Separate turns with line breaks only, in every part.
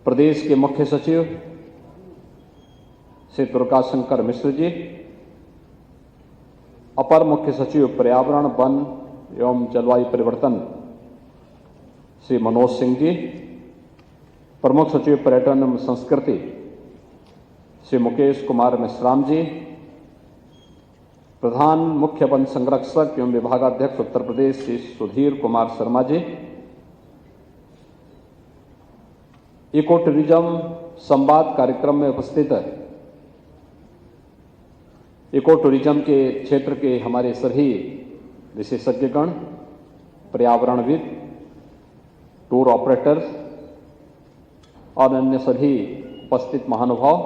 प्रदेश के मुख्य सचिव श्री दुर्गा शंकर मिश्र जी, अपर मुख्य सचिव पर्यावरण, वन एवं जलवायु परिवर्तन श्री मनोज सिंह जी, प्रमुख सचिव पर्यटन एवं संस्कृति श्री मुकेश कुमार मिश्राम जी, प्रधान मुख्य वन संरक्षक एवं विभागाध्यक्ष उत्तर प्रदेश श्री सुधीर कुमार शर्मा जी, इको टूरिज्म संवाद कार्यक्रम में उपस्थित है इको टूरिज्म के क्षेत्र के हमारे सभी विशेषज्ञगण, पर्यावरणविद, टूर ऑपरेटर्स और अन्य सभी उपस्थित महानुभाव,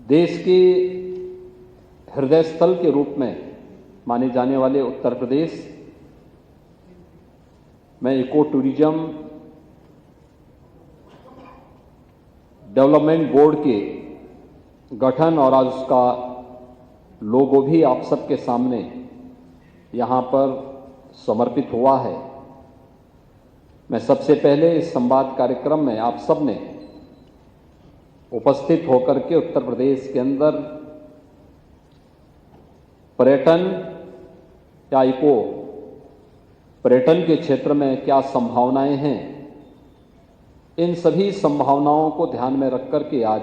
देश के हृदय स्थल के रूप में माने जाने वाले उत्तर प्रदेश में इको टूरिज्म डेवलपमेंट बोर्ड के गठन और आज उसका लोगो भी आप सबके सामने यहाँ पर समर्पित हुआ है। मैं सबसे पहले इस संवाद कार्यक्रम में आप सब ने उपस्थित होकर के उत्तर प्रदेश के अंदर पर्यटन या इको पर्यटन के क्षेत्र में क्या संभावनाएं हैं, इन सभी संभावनाओं को ध्यान में रख कर के आज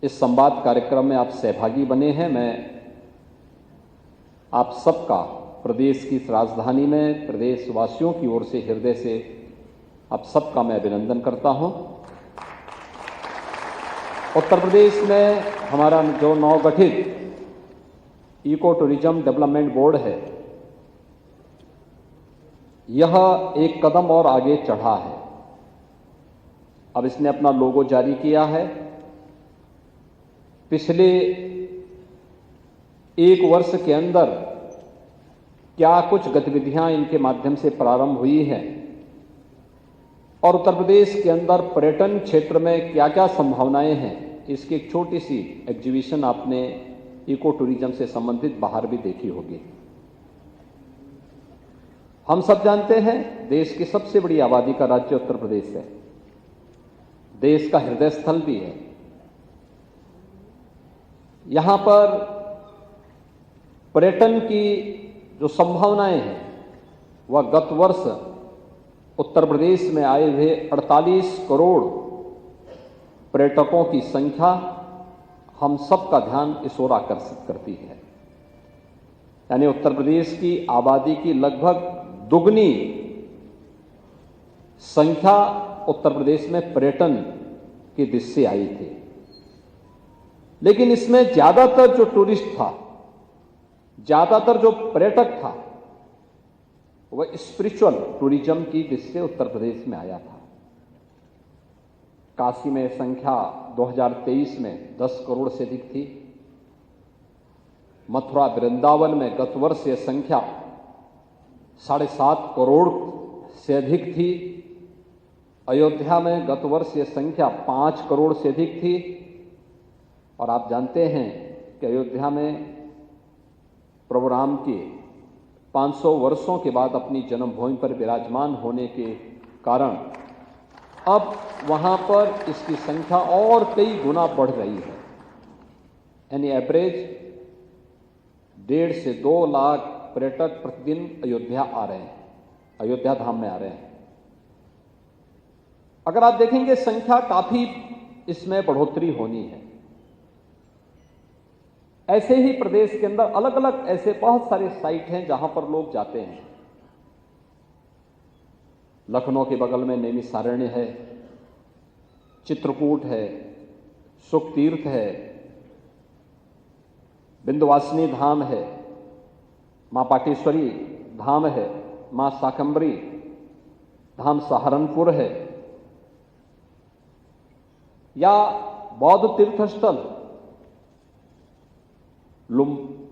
इस संवाद कार्यक्रम में आप सहभागी बने हैं। मैं आप सबका प्रदेश की इस राजधानी में प्रदेशवासियों की ओर से हृदय से आप सबका मैं अभिनंदन करता हूं। उत्तर प्रदेश में हमारा जो नवगठित इको टूरिज्म डेवलपमेंट बोर्ड है, यह एक कदम और आगे चढ़ा है। अब इसने अपना लोगो जारी किया है। पिछले एक वर्ष के अंदर क्या कुछ गतिविधियां इनके माध्यम से प्रारंभ हुई हैं और उत्तर प्रदेश के अंदर पर्यटन क्षेत्र में क्या क्या संभावनाएं हैं, इसकी एक छोटी सी एग्जीबिशन आपने इको टूरिज्म से संबंधित बाहर भी देखी होगी। हम सब जानते हैं देश की सबसे बड़ी आबादी का राज्य उत्तर प्रदेश है, देश का हृदय स्थल भी है। यहां पर पर्यटन की जो संभावनाएं हैं वह गत वर्ष उत्तर प्रदेश में आए हुए 48 करोड़ पर्यटकों की संख्या हम सबका ध्यान इस ओर आकर्षित करती है। यानी उत्तर प्रदेश की आबादी की लगभग दुगनी संख्या उत्तर प्रदेश में पर्यटन की दृष्टि से आई थी। लेकिन इसमें ज्यादातर जो टूरिस्ट था, ज्यादातर जो पर्यटक था, वह स्पिरिचुअल टूरिज्म की दृष्टि से उत्तर प्रदेश में आया था। काशी में संख्या 2023 में 10 करोड़ से अधिक थी। मथुरा वृंदावन में गत वर्ष यह संख्या 7.5 करोड़ से अधिक थी। अयोध्या में गत वर्ष यह संख्या 5 करोड़ से अधिक थी। और आप जानते हैं कि अयोध्या में प्रभु राम के 500 वर्षों के बाद अपनी जन्मभूमि पर विराजमान होने के कारण अब वहां पर इसकी संख्या और कई गुना बढ़ रही है। यानी एवरेज 1.5 से 2 लाख पर्यटक प्रतिदिन अयोध्या आ रहे हैं, अयोध्या धाम में आ रहे हैं। अगर आप देखेंगे संख्या काफी इसमें बढ़ोतरी होनी है। ऐसे ही प्रदेश के अंदर अलग अलग ऐसे बहुत सारे साइट हैं जहां पर लोग जाते हैं। लखनऊ के बगल में नैमिषारण्य है, चित्रकूट है, सुखतीर्थ है, विंध्यवासिनी धाम है, मां पाटेश्वरी धाम है, मां शाकंभरी धाम सहारनपुर है, या बौद्ध तीर्थस्थल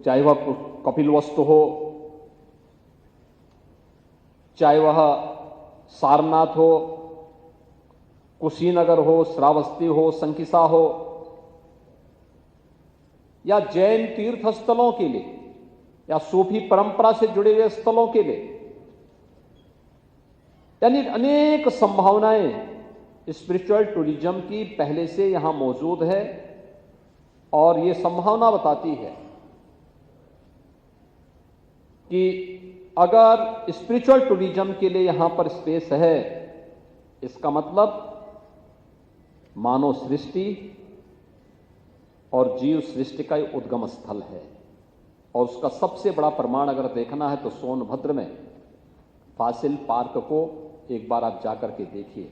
चाहे वह कपिलवस्तु हो, चाहे वह सारनाथ हो, कुशीनगर हो, श्रावस्ती हो, संकिसा हो, या जैन तीर्थ स्थलों के लिए या सूफी परंपरा से जुड़े हुए स्थलों के लिए यानी अनेक संभावनाएं स्पिरिचुअल टूरिज्म की पहले से यहां मौजूद है और ये संभावना बताती है कि अगर स्पिरिचुअल टूरिज्म के लिए यहां पर स्पेस है, इसका मतलब मानव सृष्टि और जीव सृष्टि का उद्गम स्थल है। और उसका सबसे बड़ा प्रमाण अगर देखना है तो सोनभद्र में फासिल पार्क को एक बार आप जाकर के देखिए।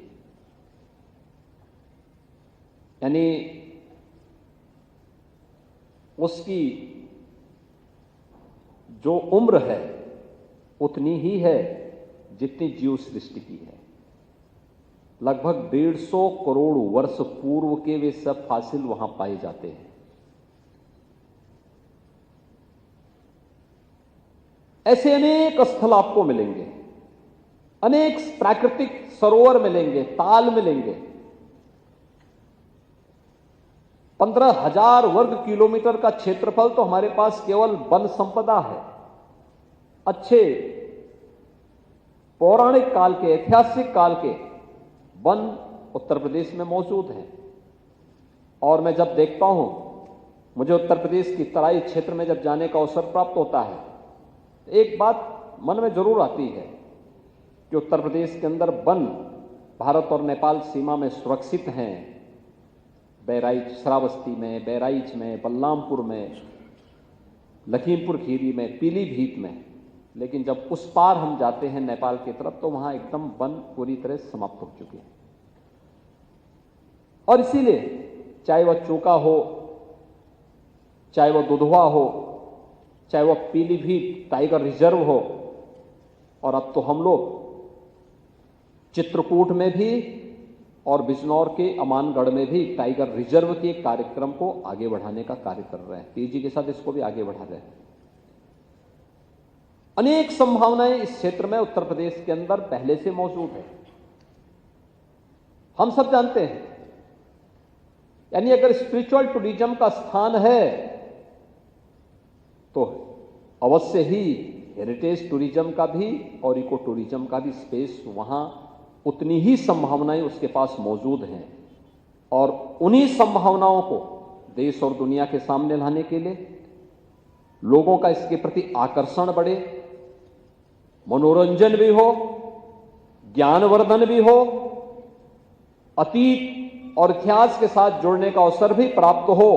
यानी उसकी जो उम्र है उतनी ही है जितनी जीव सृष्टि की है। लगभग 150 करोड़ वर्ष पूर्व के वे सब फासिल वहां पाए जाते हैं। ऐसे अनेक स्थल आपको मिलेंगे, अनेक प्राकृतिक सरोवर मिलेंगे, ताल मिलेंगे। 15,000 वर्ग किलोमीटर का क्षेत्रफल तो हमारे पास केवल वन संपदा है। अच्छे पौराणिक काल के, ऐतिहासिक काल के वन उत्तर प्रदेश में मौजूद हैं। और मैं जब देखता हूं, मुझे उत्तर प्रदेश की तराई क्षेत्र में जब जाने का अवसर प्राप्त होता है, एक बात मन में जरूर आती है कि उत्तर प्रदेश के अंदर वन भारत और नेपाल सीमा में सुरक्षित हैं। बहराइच, श्रावस्ती में, बहराइच में, बलरामपुर में, लखीमपुर खीरी में, पीलीभीत में। लेकिन जब उस पार हम जाते हैं नेपाल की तरफ तो वहां एकदम वन पूरी तरह समाप्त हो चुके हैं। और इसीलिए चाहे वह चोका हो, चाहे वह दुधवा हो, चाहे वह पीलीभीत टाइगर रिजर्व हो, और अब तो हम लोग चित्रकूट में भी और बिजनौर के अमानगढ़ में भी टाइगर रिजर्व के कार्यक्रम को आगे बढ़ाने का कार्य कर रहे हैं। तेजी के साथ इसको भी आगे बढ़ा रहे हैं। अनेक संभावनाएं इस क्षेत्र में उत्तर प्रदेश के अंदर पहले से मौजूद है, हम सब जानते हैं। यानी अगर स्पिरिचुअल टूरिज्म का स्थान है तो अवश्य ही हेरिटेज टूरिज्म का भी और इको टूरिज्म का भी स्पेस, वहां उतनी ही संभावनाएं उसके पास मौजूद हैं। और उन्हीं संभावनाओं को देश और दुनिया के सामने लाने के लिए लोगों का इसके प्रति आकर्षण बढ़े, मनोरंजन भी हो, ज्ञानवर्धन भी हो, अतीत और इतिहास के साथ जुड़ने का अवसर भी प्राप्त हो,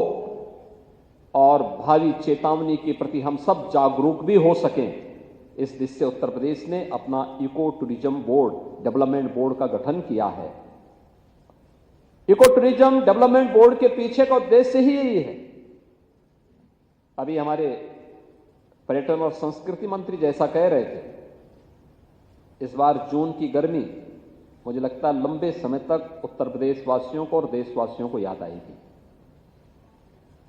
और भावी चेतावनी के प्रति हम सब जागरूक भी हो सकें। इस दृष्टि से उत्तर प्रदेश ने अपना eco tourism board, development board का गठन किया है। इको टूरिज्म डेवलपमेंट बोर्ड के पीछे का उद्देश्य ही यही है। अभी हमारे पर्यटन और संस्कृति मंत्री जैसा कह रहे थे, इस बार जून की गर्मी मुझे लगता है लंबे समय तक उत्तर प्रदेश वासियों को और देशवासियों को याद आएगी।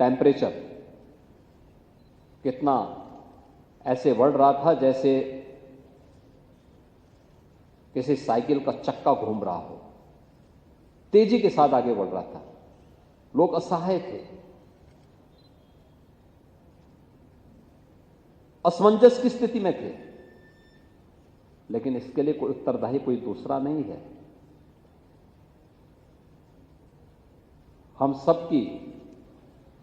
टेम्परेचर कितना ऐसे बढ़ रहा था जैसे किसी साइकिल का चक्का घूम रहा हो, तेजी के साथ आगे बढ़ रहा था। लोग असहाय थे, असमंजस की स्थिति में थे। लेकिन इसके लिए कोई उत्तरदायी कोई दूसरा नहीं है, हम सबकी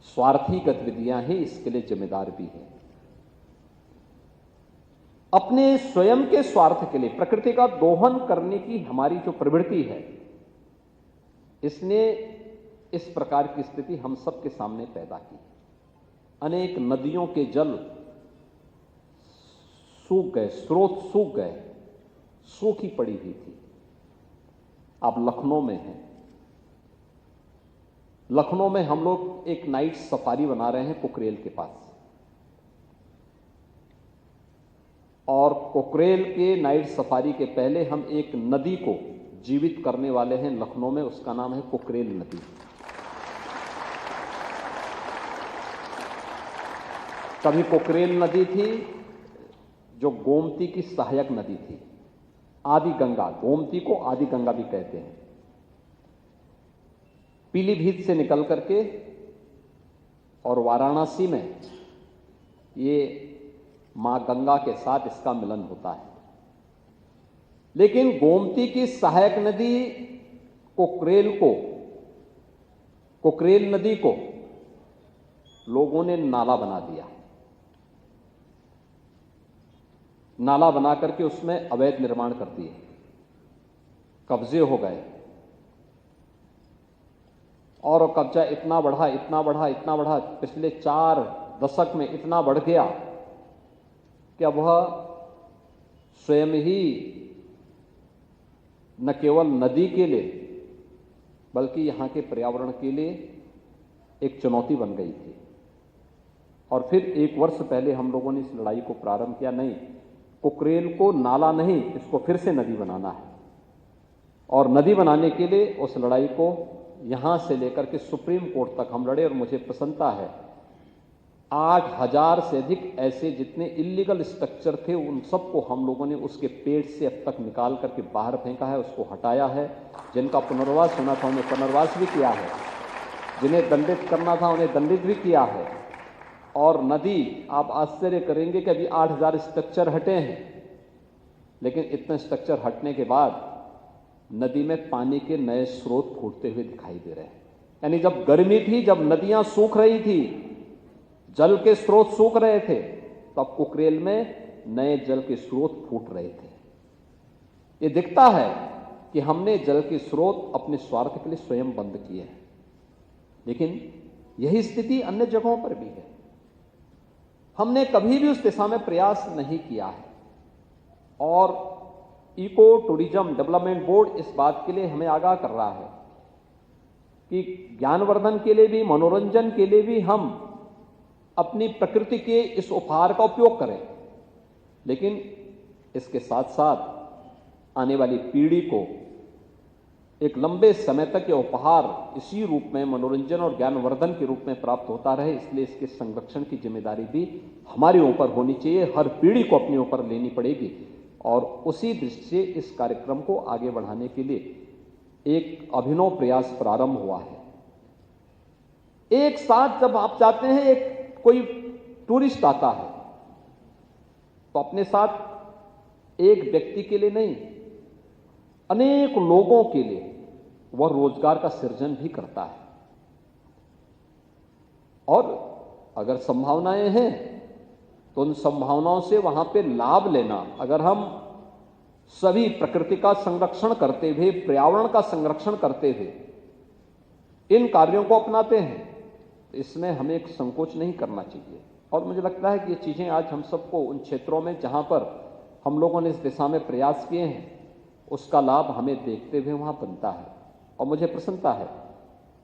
स्वार्थी गतिविधियां ही इसके लिए जिम्मेदार भी हैं। अपने स्वयं के स्वार्थ के लिए प्रकृति का दोहन करने की हमारी जो प्रवृत्ति है, इसने इस प्रकार की स्थिति हम सबके सामने पैदा की। अनेक नदियों के जल सूख गए, स्रोत सूख गए, सूखी पड़ी हुई थी। आप लखनऊ में हैं, लखनऊ में हम लोग एक नाइट सफारी बना रहे हैं कुकरेल के पास, और कुकरेल के नाइट सफारी के पहले हम एक नदी को जीवित करने वाले हैं लखनऊ में, उसका नाम है कुकरेल नदी। कभी कुकरेल नदी थी जो गोमती की सहायक नदी थी, आदि गंगा, गोमती को आदि गंगा भी कहते हैं। पीलीभीत से निकल करके और वाराणसी में ये मां गंगा के साथ इसका मिलन होता है। लेकिन गोमती की सहायक नदी कोकरेल नदी को लोगों ने नाला बना दिया। नाला बना करके उसमें अवैध निर्माण कर दिए, कब्जे हो गए, और कब्जा इतना बढ़ा, पिछले 4 दशक में इतना बढ़ गया कि अब वह स्वयं ही न केवल नदी के लिए बल्कि यहां के पर्यावरण के लिए एक चुनौती बन गई थी। और फिर 1 वर्ष पहले हम लोगों ने इस लड़ाई को प्रारंभ किया। नहीं, कुकरेल को नाला नहीं, इसको फिर से नदी बनाना है। और नदी बनाने के लिए उस लड़ाई को यहां से लेकर के सुप्रीम कोर्ट तक हम लड़े, और मुझे प्रसन्नता है 8000 से अधिक ऐसे जितने इलीगल स्ट्रक्चर थे उन सबको हम लोगों ने उसके पेट से अब तक निकाल करके बाहर फेंका है, उसको हटाया है। जिनका पुनर्वास होना था उन्हें पुनर्वास भी किया है, जिन्हें दंडित करना था उन्हें दंडित भी किया है। और नदी, आप आश्चर्य करेंगे कि अभी 8000 स्ट्रक्चर हटे हैं, लेकिन इतने स्ट्रक्चर हटने के बाद नदी में पानी के नए स्रोत फूटते हुए दिखाई दे रहे हैं। यानी जब गर्मी थी, जब नदियां सूख रही थी, जल के स्रोत सूख रहे थे, तब कुकरेल में नए जल के स्रोत फूट रहे थे। ये दिखता है कि हमने जल के स्रोत अपने स्वार्थ के लिए स्वयं बंद किए हैं, लेकिन यही स्थिति अन्य जगहों पर भी है। हमने कभी भी उस दिशा में प्रयास नहीं किया है, और इको टूरिज्म डेवलपमेंट बोर्ड इस बात के लिए हमें आगाह कर रहा है कि ज्ञानवर्धन के लिए भी, मनोरंजन के लिए भी हम अपनी प्रकृति के इस उपहार का उपयोग करें, लेकिन इसके साथ साथ आने वाली पीढ़ी को एक लंबे समय तक यह उपहार इसी रूप में मनोरंजन और ज्ञानवर्धन के रूप में प्राप्त होता रहे। इसलिए इसके संरक्षण की जिम्मेदारी भी हमारे ऊपर होनी चाहिए, हर पीढ़ी को अपने ऊपर लेनी पड़ेगी। और उसी दृष्टि से इस कार्यक्रम को आगे बढ़ाने के लिए एक अभिनव प्रयास प्रारंभ हुआ है। एक साथ जब आप जाते हैं, एक कोई टूरिस्ट आता है, तो अपने साथ एक व्यक्ति के लिए नहीं, अनेक लोगों के लिए वह रोजगार का सृजन भी करता है। और अगर संभावनाएं हैं तो उन संभावनाओं से वहां पे लाभ लेना, अगर हम सभी प्रकृति का संरक्षण करते हुए, पर्यावरण का संरक्षण करते हुए इन कार्यों को अपनाते हैं, तो इसमें हमें एक संकोच नहीं करना चाहिए। और मुझे लगता है कि ये चीजें आज हम सबको उन क्षेत्रों में जहां पर हम लोगों ने इस दिशा में प्रयास किए हैं, उसका लाभ हमें देखते हुए वहां बनता है। और मुझे प्रसन्नता है,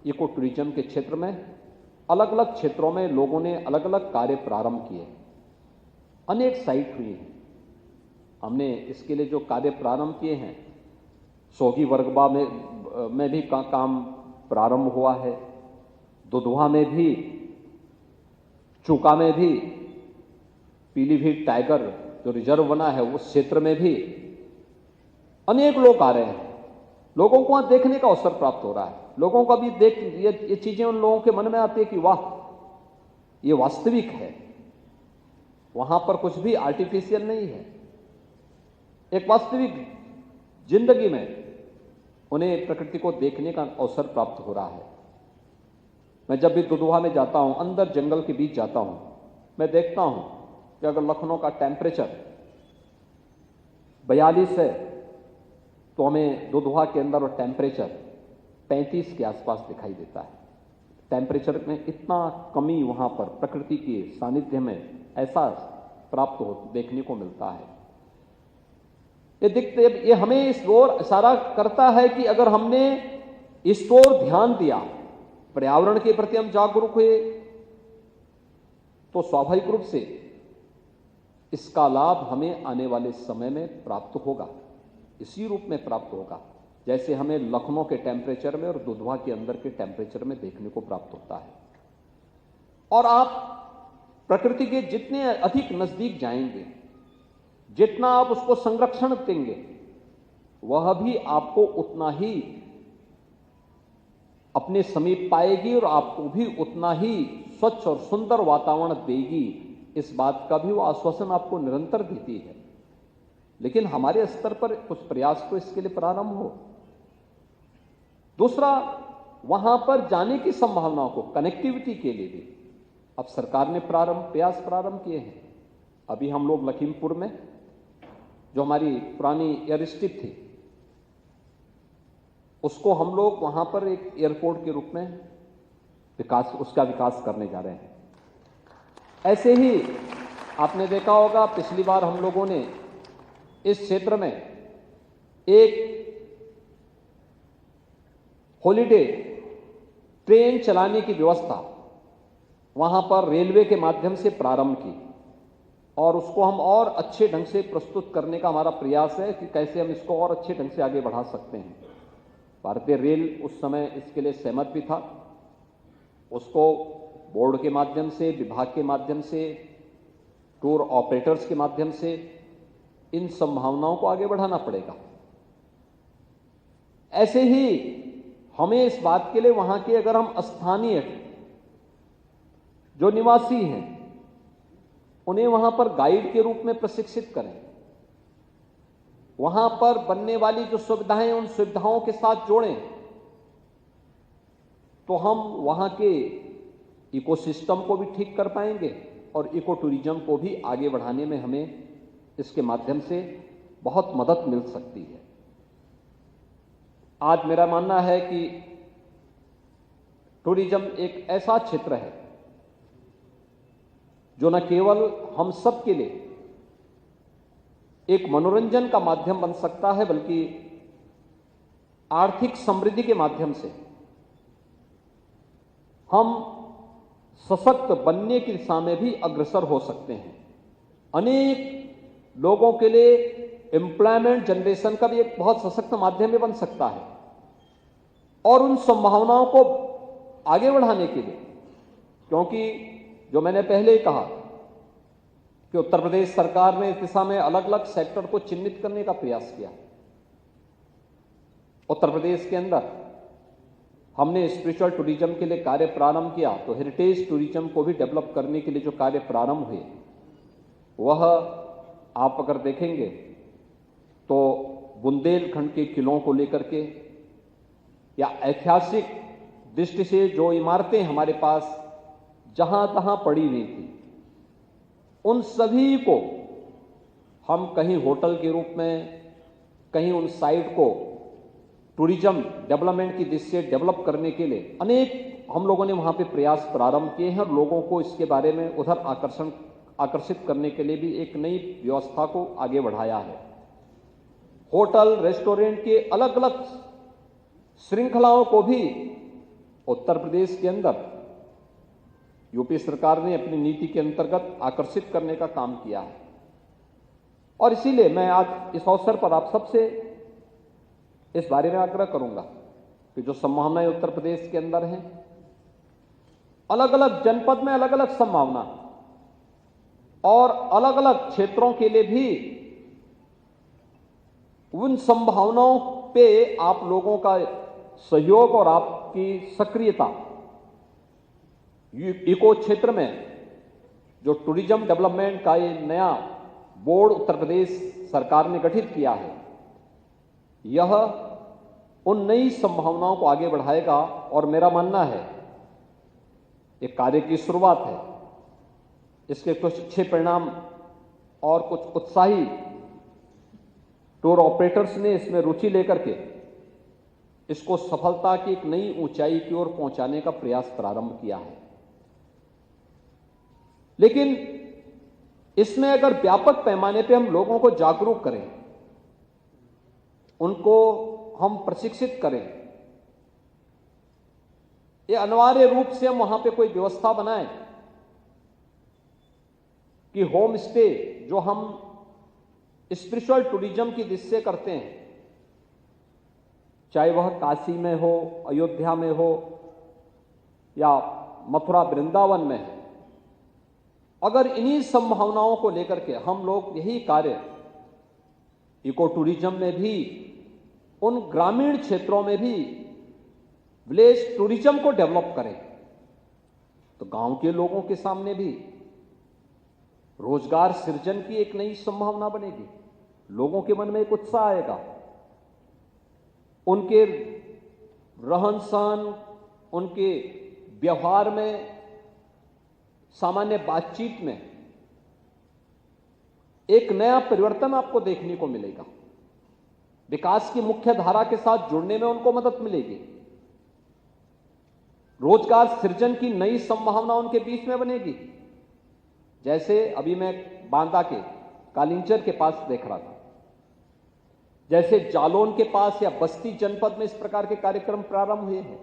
इको टूरिज्म के क्षेत्र में अलग अलग क्षेत्रों में लोगों ने अलग अलग कार्य प्रारंभ किए, अनेक साइट हुई हैं। हमने इसके लिए जो कार्य प्रारंभ किए हैं, सोगी वर्गबा में भी काम प्रारंभ हुआ है, दुधवा में भी, चूका में भी, पीलीभीत टाइगर जो रिजर्व बना है उस क्षेत्र में भी अनेक लोग आ रहे हैं। लोगों को वहां देखने का अवसर प्राप्त हो रहा है। लोगों को भी ये चीजें उन लोगों के मन में आती है कि वाह, ये वास्तविक है, वहां पर कुछ भी आर्टिफिशियल नहीं है। एक वास्तविक जिंदगी में उन्हें प्रकृति को देखने का अवसर प्राप्त हो रहा है। मैं जब भी दुधवा में जाता हूं, अंदर जंगल के बीच जाता हूं, मैं देखता हूं कि अगर लखनऊ का टेम्परेचर 42 है, तो हमें दुधवा के अंदर वो टेम्परेचर 35 के आसपास दिखाई देता है। टेम्परेचर में इतना कमी वहां पर प्रकृति के सानिध्य में ऐसा प्राप्त देखने को मिलता है। ये हमें इस ओर इशारा करता है कि अगर हमने इस ओर ध्यान दिया, पर्यावरण के प्रति हम जागरूक हुए, तो स्वाभाविक रूप से इसका लाभ हमें आने वाले समय में प्राप्त होगा, इसी रूप में प्राप्त होगा जैसे हमें लखनऊ के टेम्परेचर में और दुधवा के अंदर के टेम्परेचर में देखने को प्राप्त होता है। और आप प्रकृति के जितने अधिक नजदीक जाएंगे, जितना आप उसको संरक्षण देंगे, वह भी आपको उतना ही अपने समीप पाएगी और आपको भी उतना ही स्वच्छ और सुंदर वातावरण देगी। इस बात का भी वो आश्वासन आपको निरंतर देती है। लेकिन हमारे स्तर पर कुछ प्रयास तो इसके लिए प्रारंभ हो। दूसरा, वहां पर जाने की संभावनाओं को कनेक्टिविटी के लिए भी अब सरकार ने प्रयास प्रारंभ किए हैं। अभी हम लोग लखीमपुर में जो हमारी पुरानी एयर स्ट्रिप थी, उसको हम लोग वहां पर एक एयरपोर्ट के रूप में उसका विकास करने जा रहे हैं। ऐसे ही आपने देखा होगा, पिछली बार हम लोगों ने इस क्षेत्र में एक हॉलिडे ट्रेन चलाने की व्यवस्था वहां पर रेलवे के माध्यम से प्रारंभ की और उसको हम और अच्छे ढंग से प्रस्तुत करने का हमारा प्रयास है कि कैसे हम इसको और अच्छे ढंग से आगे बढ़ा सकते हैं। भारतीय रेल उस समय इसके लिए सहमत भी था। उसको बोर्ड के माध्यम से, विभाग के माध्यम से, टूर ऑपरेटर्स के माध्यम से इन संभावनाओं को आगे बढ़ाना पड़ेगा। ऐसे ही हमें इस बात के लिए वहां के अगर हम स्थानीय जो निवासी हैं उन्हें वहां पर गाइड के रूप में प्रशिक्षित करें, वहां पर बनने वाली जो सुविधाएं उन सुविधाओं के साथ जोड़ें, तो हम वहां के इकोसिस्टम को भी ठीक कर पाएंगे और इको टूरिज्म को भी आगे बढ़ाने में हमें इसके माध्यम से बहुत मदद मिल सकती है। आज मेरा मानना है कि टूरिज्म एक ऐसा क्षेत्र है जो न केवल हम सब के लिए एक मनोरंजन का माध्यम बन सकता है, बल्कि आर्थिक समृद्धि के माध्यम से हम सशक्त बनने की दिशा में भी अग्रसर हो सकते हैं। अनेक लोगों के लिए एम्प्लॉयमेंट जनरेशन का भी एक बहुत सशक्त माध्यम भी बन सकता है और उन संभावनाओं को आगे बढ़ाने के लिए, क्योंकि जो मैंने पहले ही कहा कि उत्तर प्रदेश सरकार ने इस दिशा में अलग अलग सेक्टर को चिन्हित करने का प्रयास किया। उत्तर प्रदेश के अंदर हमने स्पिरिचुअल टूरिज्म के लिए कार्य प्रारंभ किया, तो हेरिटेज टूरिज्म को भी डेवलप करने के लिए जो कार्य प्रारंभ हुए, वह आप अगर देखेंगे तो बुंदेलखंड के किलों को लेकर के या ऐतिहासिक दृष्टि से जो इमारतें हमारे पास जहां तहां पड़ी हुई थी, उन सभी को हम कहीं होटल के रूप में, कहीं उन साइट को टूरिज्म डेवलपमेंट की दृष्टि से डेवलप करने के लिए अनेक हम लोगों ने वहां पे प्रयास प्रारंभ किए हैं और लोगों को इसके बारे में उधर आकर्षित करने के लिए भी एक नई व्यवस्था को आगे बढ़ाया है। होटल, रेस्टोरेंट के अलग अलग श्रृंखलाओं को भी उत्तर प्रदेश के अंदर यूपी सरकार ने अपनी नीति के अंतर्गत आकर्षित करने का काम किया है। और इसीलिए मैं आज इस अवसर पर आप सबसे इस बारे में आग्रह करूंगा कि जो संभावनाएं उत्तर प्रदेश के अंदर हैं, अलग अलग जनपद में अलग अलग संभावना और अलग अलग क्षेत्रों के लिए भी उन संभावनाओं पे आप लोगों का सहयोग और आपकी सक्रियता, इको क्षेत्र में जो टूरिज्म डेवलपमेंट का ये नया बोर्ड उत्तर प्रदेश सरकार ने गठित किया है, यह उन नई संभावनाओं को आगे बढ़ाएगा। और मेरा मानना है एक कार्य की शुरुआत है, इसके कुछ अच्छे परिणाम और कुछ उत्साही टूर ऑपरेटर्स ने इसमें रुचि लेकर के इसको सफलता की एक नई ऊंचाई की ओर पहुंचाने का प्रयास प्रारंभ किया है। लेकिन इसमें अगर व्यापक पैमाने पे हम लोगों को जागरूक करें, उनको हम प्रशिक्षित करें, ये अनिवार्य रूप से हम वहां पे कोई व्यवस्था बनाएं कि होम स्टे जो हम स्पिरिचुअल टूरिज्म की दृष्टि से करते हैं, चाहे वह काशी में हो, अयोध्या में हो या मथुरा वृंदावन में है, अगर इन्हीं संभावनाओं को लेकर के हम लोग यही कार्य इको टूरिज्म में भी, उन ग्रामीण क्षेत्रों में भी विलेज टूरिज्म को डेवलप करें, तो गांव के लोगों के सामने भी रोजगार सृजन की एक नई संभावना बनेगी। लोगों के मन में एक उत्साह आएगा, उनके रहन सहन, उनके व्यवहार में, सामान्य बातचीत में एक नया परिवर्तन आपको देखने को मिलेगा। विकास की मुख्य धारा के साथ जुड़ने में उनको मदद मिलेगी। रोजगार सृजन की नई संभावना उनके बीच में बनेगी। जैसे अभी मैं बांदा के कालिंचर के पास देख रहा था, जैसे जालौन के पास या बस्ती जनपद में इस प्रकार के कार्यक्रम प्रारंभ हुए हैं।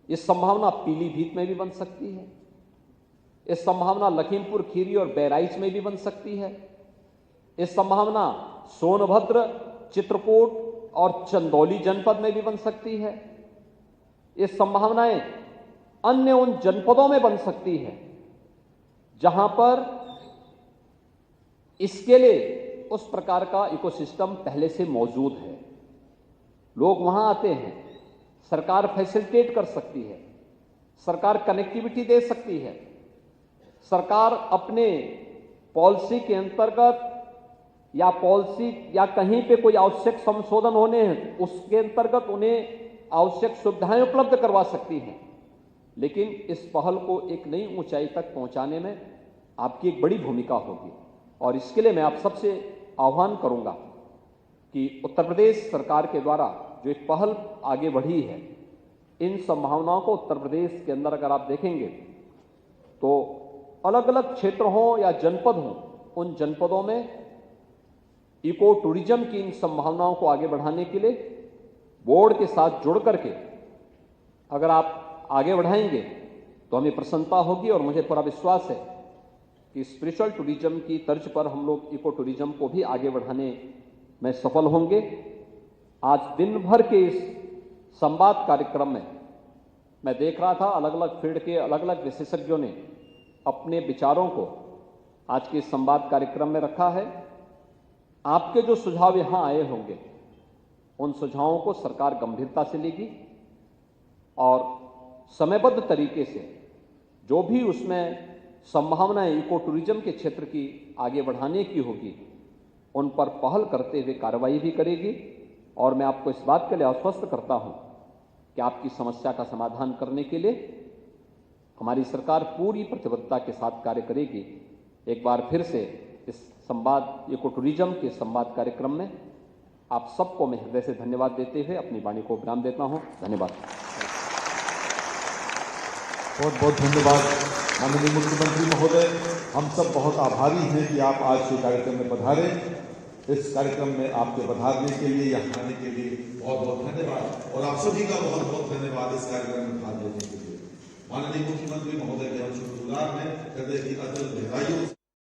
ये संभावना पीलीभीत में भी बन सकती है, ये संभावना लखीमपुर खीरी और बहराइच में भी बन सकती है, ये संभावना सोनभद्र, चित्रकूट और चंदौली जनपद में भी बन सकती है। ये संभावनाएं अन्य उन जनपदों में बन सकती है जहां पर इसके लिए उस प्रकार का इकोसिस्टम पहले से मौजूद है। लोग वहां आते हैं, सरकार फैसिलिटेट कर सकती है, सरकार कनेक्टिविटी दे सकती है, सरकार अपने पॉलिसी के अंतर्गत या पॉलिसी या कहीं पे कोई आवश्यक संशोधन होने हैं उसके अंतर्गत उन्हें आवश्यक सुविधाएं उपलब्ध करवा सकती हैं। लेकिन इस पहल को एक नई ऊंचाई तक पहुंचाने में आपकी एक बड़ी भूमिका होगी और इसके लिए मैं आप सबसे आह्वान करूंगा कि उत्तर प्रदेश सरकार के द्वारा जो एक पहल आगे बढ़ी है, इन संभावनाओं को उत्तर प्रदेश के अंदर अगर आप देखेंगे तो अलग अलग क्षेत्र हों या जनपद हों, उन जनपदों में इको टूरिज्म की इन संभावनाओं को आगे बढ़ाने के लिए बोर्ड के साथ जुड़ करके अगर आप आगे बढ़ाएंगे तो हमें प्रसन्नता होगी और मुझे पूरा विश्वास है कि स्पिरिचुअल टूरिज्म की तर्ज पर हम लोग इको टूरिज्म को भी आगे बढ़ाने में सफल होंगे। आज दिन भर के इस संवाद कार्यक्रम में मैं देख रहा था अलग अलग फील्ड के अलग अलग विशेषज्ञों ने अपने विचारों को आज के संवाद कार्यक्रम में रखा है। आपके जो सुझाव यहां आए होंगे उन सुझावों को सरकार गंभीरता से लेगी और समयबद्ध तरीके से जो भी उसमें संभावनाएं इको टूरिज्म के क्षेत्र की आगे बढ़ाने की होगी उन पर पहल करते हुए कार्रवाई भी करेगी। और मैं आपको इस बात के लिए आश्वस्त करता हूं कि आपकी समस्या का समाधान करने के लिए हमारी सरकार पूरी प्रतिबद्धता के साथ कार्य करेगी। एक बार फिर से इस संवाद इको टूरिज्म के संवाद कार्यक्रम में आप सबको मैं हृदय से धन्यवाद देते हुए अपनी वाणी को विराम देता हूं। धन्यवाद।
बहुत बहुत धन्यवाद माननीय मुख्यमंत्री महोदय। हम सब बहुत आभारी हैं कि आप आज के कार्यक्रम में पधारे। इस कार्यक्रम में आपके पधारने के लिए, यहाँ आने के लिए बहुत बहुत धन्यवाद और आप सभी का बहुत बहुत धन्यवाद इस कार्यक्रम में भाग लेने के लिए। माननीय मुख्यमंत्री महोदय के हम शुक्रगुजार हैं, हृदय की अतल गहराइयों